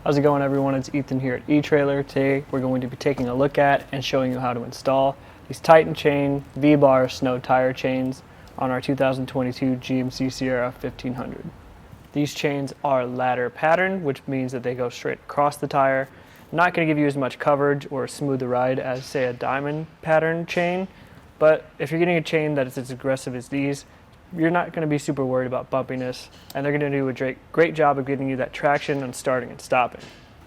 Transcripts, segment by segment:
How's it going, everyone? It's Ethan here at eTrailer. Today we're going to be taking a look at and showing you how to install these Titan chain V-bar snow tire chains on our 2022 GMC Sierra 1500. These chains are ladder pattern, which means that they go straight across the tire. Not going to give you as much coverage or smooth a ride as, say, a diamond pattern chain, but if you're getting a chain that is as aggressive as these, you're not going to be super worried about bumpiness, and they're going to do a great job of getting you that traction on starting and stopping.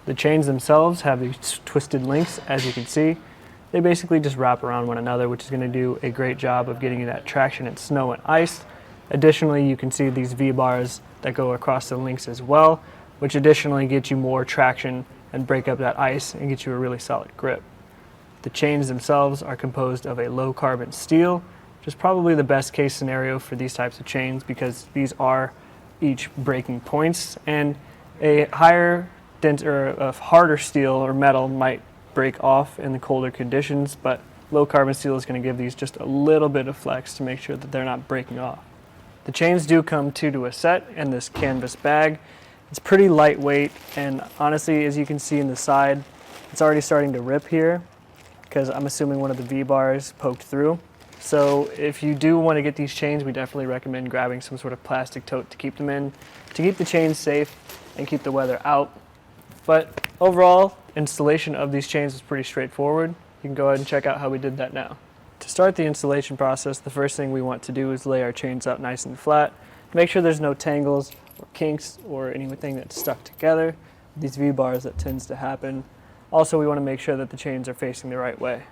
The chains themselves have these twisted links, as you can see. They basically just wrap around one another, which is going to do a great job of getting you that traction in snow and ice. Additionally, you can see these V-bars that go across the links as well, which additionally get you more traction and break up that ice and get you a really solid grip. The chains themselves are composed of a low carbon steel, which is probably the best case scenario for these types of chains because these are each breaking points, and a higher or a harder steel or metal might break off in the colder conditions, but low carbon steel is going to give these just a little bit of flex to make sure that they're not breaking off. The chains do come two to a set in this canvas bag. It's pretty lightweight, and honestly, as you can see in the side, it's already starting to rip here because I'm assuming one of the V-bars poked through. So if you do want to get these chains, we definitely recommend grabbing some sort of plastic tote to keep them in, to keep the chains safe and keep the weather out. But overall, installation of these chains is pretty straightforward. You can go ahead and check out how we did that now. To start the installation process, the first thing we want to do is lay our chains out nice and flat. Make sure there's no tangles or kinks or anything that's stuck together. These V-bars, that tends to happen. Also, we want to make sure that the chains are facing the right way.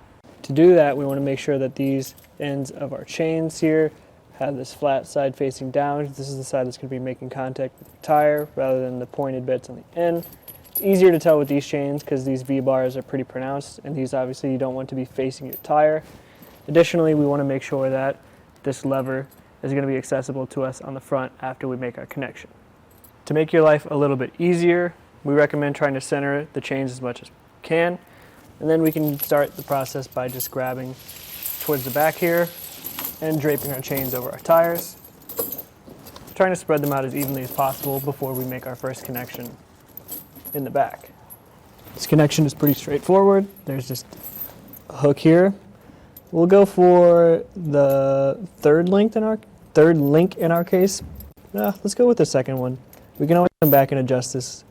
To do that, we want to make sure that these ends of our chains here have this flat side facing down. This is the side that's going to be making contact with the tire rather than the pointed bits on the end. It's easier to tell with these chains because these V-bars are pretty pronounced, and these obviously you don't want to be facing your tire. Additionally, we want to make sure that this lever is going to be accessible to us on the front after we make our connection. To make your life a little bit easier, we recommend trying to center the chains as much as we can. And then we can start the process by just grabbing towards the back here and draping our chains over our tires, trying to spread them out as evenly as possible before we make our first connection in the back. This connection is pretty straightforward. There's just a hook here. We'll go for the third link in our case. Let's go with the second one. We can always come back and adjust this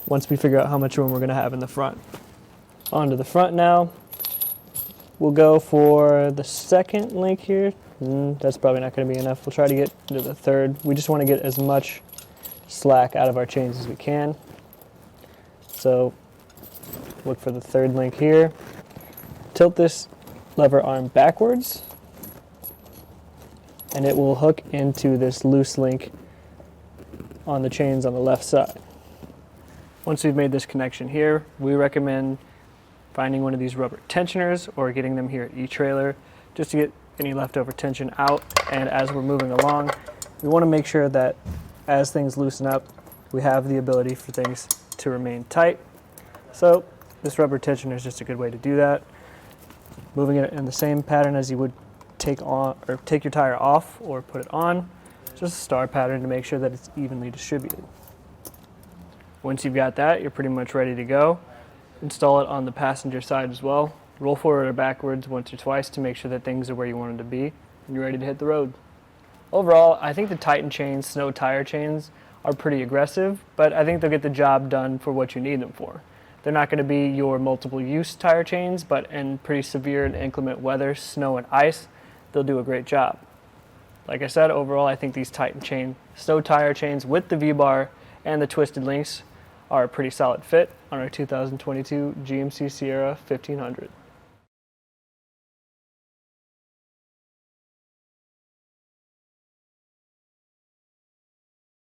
once we figure out how much room we're going to have in the front. Onto the front now. We'll go for the second link here. That's probably not going to be enough. We'll try to get to the third. We just want to get as much slack out of our chains as we can. So look for the third link here. Tilt this lever arm backwards, and it will hook into this loose link on the chains on the left side. Once we've made this connection here, we recommend finding one of these rubber tensioners or getting them here at eTrailer just to get any leftover tension out. And as we're moving along, we want to make sure that as things loosen up, we have the ability for things to remain tight. So this rubber tensioner is just a good way to do that. Moving it in the same pattern as you would take your tire off or put it on, just a star pattern to make sure that it's evenly distributed. Once you've got that, you're pretty much ready to go. Install it on the passenger side as well. Roll forward or backwards once or twice to make sure that things are where you want them to be, and you're ready to hit the road. Overall, I think the Titan chains, snow tire chains, are pretty aggressive, but I think they'll get the job done for what you need them for. They're not going to be your multiple use tire chains, but in pretty severe and inclement weather, snow and ice, they'll do a great job. Like I said, overall, I think these Titan chain snow tire chains with the V-bar and the twisted links are a pretty solid fit on our 2022 GMC Sierra 1500.